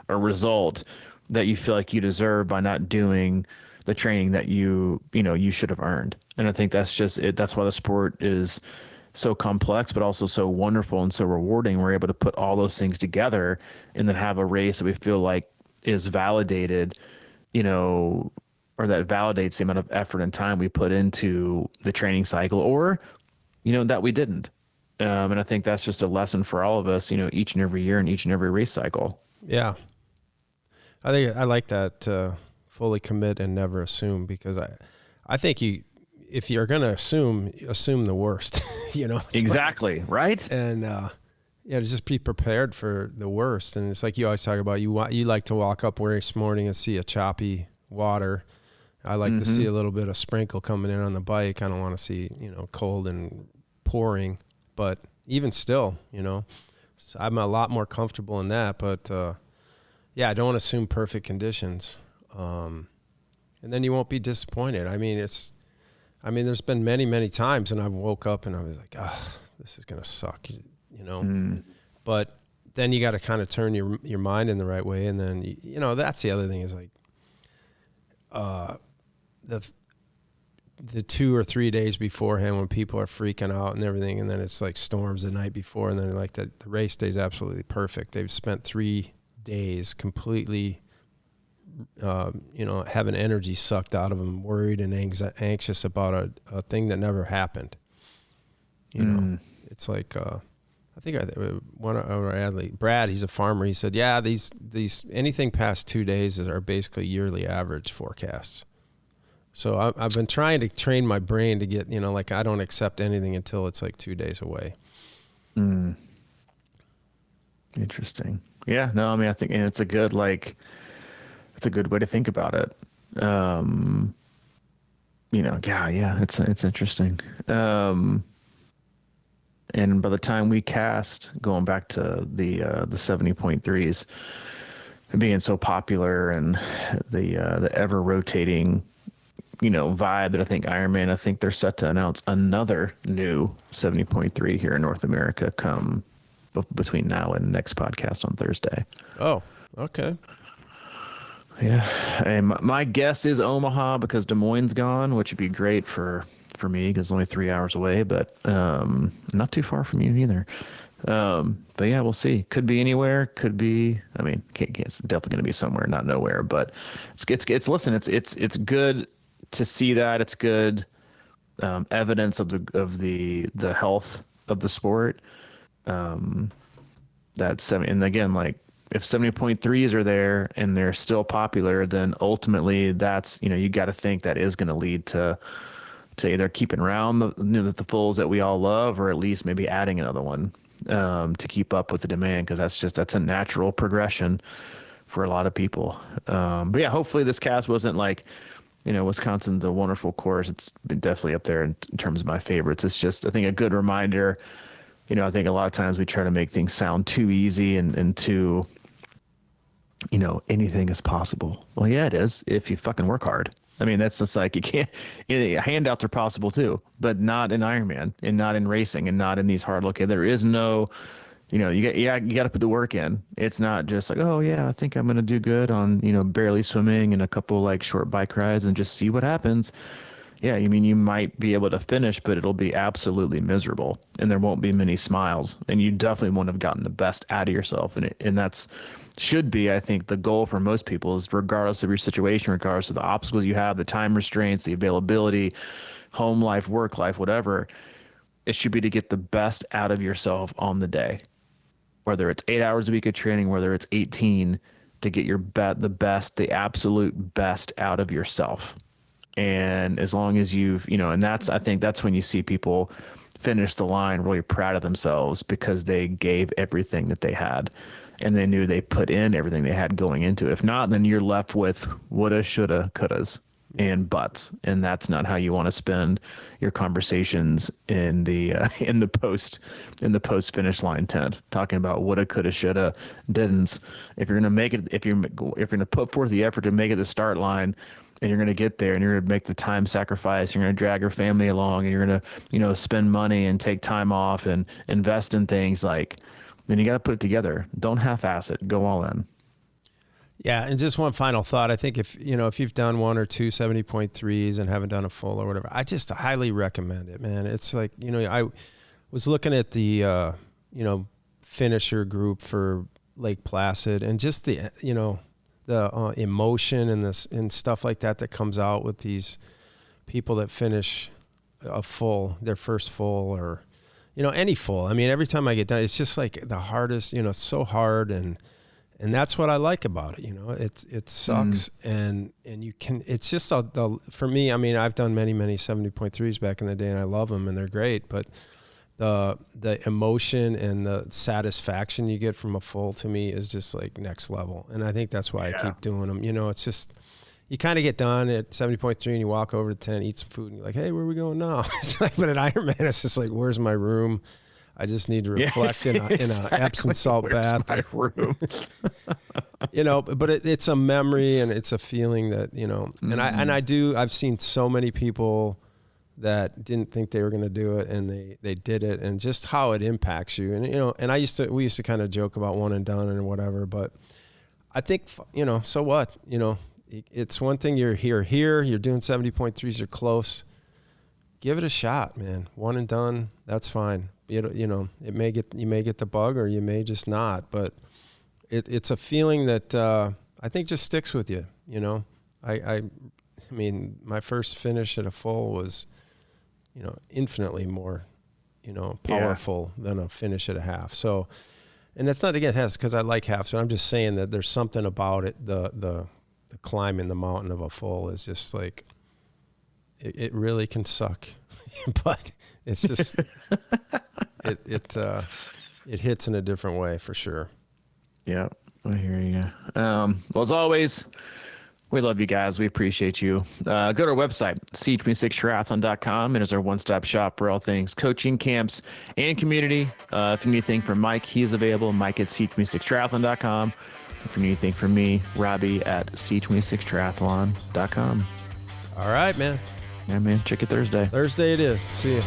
a result that you feel like you deserve by not doing the training that you should have earned. And I think that's just it. That's why the sport is so complex, but also so wonderful and so rewarding. We're able to put all those things together and then have a race that we feel like is validated, or that validates the amount of effort and time we put into the training cycle, or, that we didn't. And I think that's just a lesson for all of us, each and every year and each and every race cycle.
Yeah. I think I like that, fully commit and never assume, because I think if you're going to assume the worst,
Exactly. Right.
And, just be prepared for the worst. And it's like you always talk about, you like to walk up race morning and see a choppy water. I like to see a little bit of sprinkle coming in on the bike. I don't want to see, cold and pouring, but even still, so I'm a lot more comfortable in that. But, I don't assume perfect conditions. And then you won't be disappointed. I mean, there's been many, many times, and I've woke up and I was like, this is going to suck. But then you got to kind of turn your mind in the right way. And then, that's the other thing is the 2 or 3 days beforehand when people are freaking out and everything. And then it's like storms the night before. And then the race day is absolutely perfect. They've spent 3 days completely, having energy sucked out of them, worried and anxious about a thing that never happened. It's like, I think one of our athlete, Brad, he's a farmer. He said, yeah, these anything past 2 days are basically yearly average forecasts. So I've been trying to train my brain to get, I don't accept anything until it's 2 days away.
Interesting. Yeah, no, I mean, I think, and it's a good, it's a good way to think about it. It's interesting. And by the time we cast, going back to the 70.3s being so popular, and the ever rotating, vibe that I think they're set to announce another new 70.3 here in North America come between now and next podcast on Thursday.
Oh, okay.
Yeah. And my guess is Omaha, because Des Moines gone, which would be great for me because it's only 3 hours away, but not too far from you either. But yeah, we'll see. Could be anywhere. Could be. I mean, it's definitely going to be somewhere, not nowhere. But it's good to see that. It's good evidence of the health of the sport. That's, and again, if 70.3s are there and they're still popular, then ultimately that's, you got to think that is going to lead to either keeping around the fulls that we all love, or at least maybe adding another one to keep up with the demand, because that's a natural progression for a lot of people. But yeah, hopefully this cast wasn't Wisconsin's a wonderful course. It's been definitely up there in terms of my favorites. It's just, I think, a good reminder. I think a lot of times we try to make things sound too easy and too, anything is possible. Well, yeah, it is if you fucking work hard. I mean, that's just like, you can't, handouts are possible too, but not in Ironman and not in racing and not in these hard look. There is no, you got to put the work in. It's not just like, oh yeah, I think I'm going to do good on, barely swimming and a couple like short bike rides and just see what happens. Yeah, I mean, you might be able to finish, but it'll be absolutely miserable and there won't be many smiles, and you definitely won't have gotten the best out of yourself. And that's should be, I think, the goal for most people is, regardless of your situation, regardless of the obstacles you have, the time restraints, the availability, home life, work life, whatever, it should be to get the best out of yourself on the day. Whether it's 8 hours a week of training, whether it's 18, to get the absolute best out of yourself. And as long as you've, and I think that's when you see people finish the line really proud of themselves, because they gave everything that they had and they knew they put in everything they had going into it. If not, then you're left with woulda, shoulda, couldas and buts. And that's not how you want to spend your conversations in the post finish line tent, talking about woulda, coulda, shoulda, didn'ts. If you're going to make it, if you're going to put forth the effort to make it the start line, and you're going to get there and you're going to make the time sacrifice, you're going to drag your family along, and you're going to, spend money and take time off and invest in things, like, then you got to put it together. Don't half-ass it. Go all in.
Yeah. And just one final thought. I think if you've done 1 or 2 70.3s and haven't done a full or whatever, I just highly recommend it, man. It's like, I was looking at the, finisher group for Lake Placid, and just the, the emotion and stuff like that comes out with these people that finish their first full, or, any full. I mean, every time I get done, it's just like the hardest, it's so hard. And that's what I like about it. It sucks. And you can, it's just for me, I mean, I've done many 70.3s back in the day, and I love them and they're great, but the emotion and the satisfaction you get from a full, to me, is just like next level. And I think that's why I keep doing them. It's just, you kind of get done at 70.3 and you walk over to 10, eat some food, and you're like, hey, where are we going now? It's like, but at Ironman, it's just like, where's my room? I just need to reflect in a Epsom salt bath.
My room?
But it's a memory, and it's a feeling that, and I've seen so many people that didn't think they were going to do it, and they did it, and just how it impacts you. And, and we used to kind of joke about one and done and whatever, but I think, so what, it's one thing you're here, you're doing 70.3s, you're close. Give it a shot, man. One and done, that's fine. You may get the bug, or you may just not, but it's a feeling that I think just sticks with you. I mean, my first finish at a full was, infinitely more, powerful than a finish at a half. So, and that's not against halves, because I like half. So I'm just saying that there's something about it. The climbing the mountain of a full is just like, it really can suck, but it's just, it hits in a different way for sure.
Yeah, I hear you. Well, as always, we love you guys. We appreciate you. Go to our website, c26triathlon.com. It is our one-stop shop for all things coaching, camps, and community. If you need anything from Mike, he's available. Mike at c26triathlon.com. If you need anything from me, Robbie at c26triathlon.com.
All right, man.
Yeah, man. Check it Thursday.
Thursday it is. See you.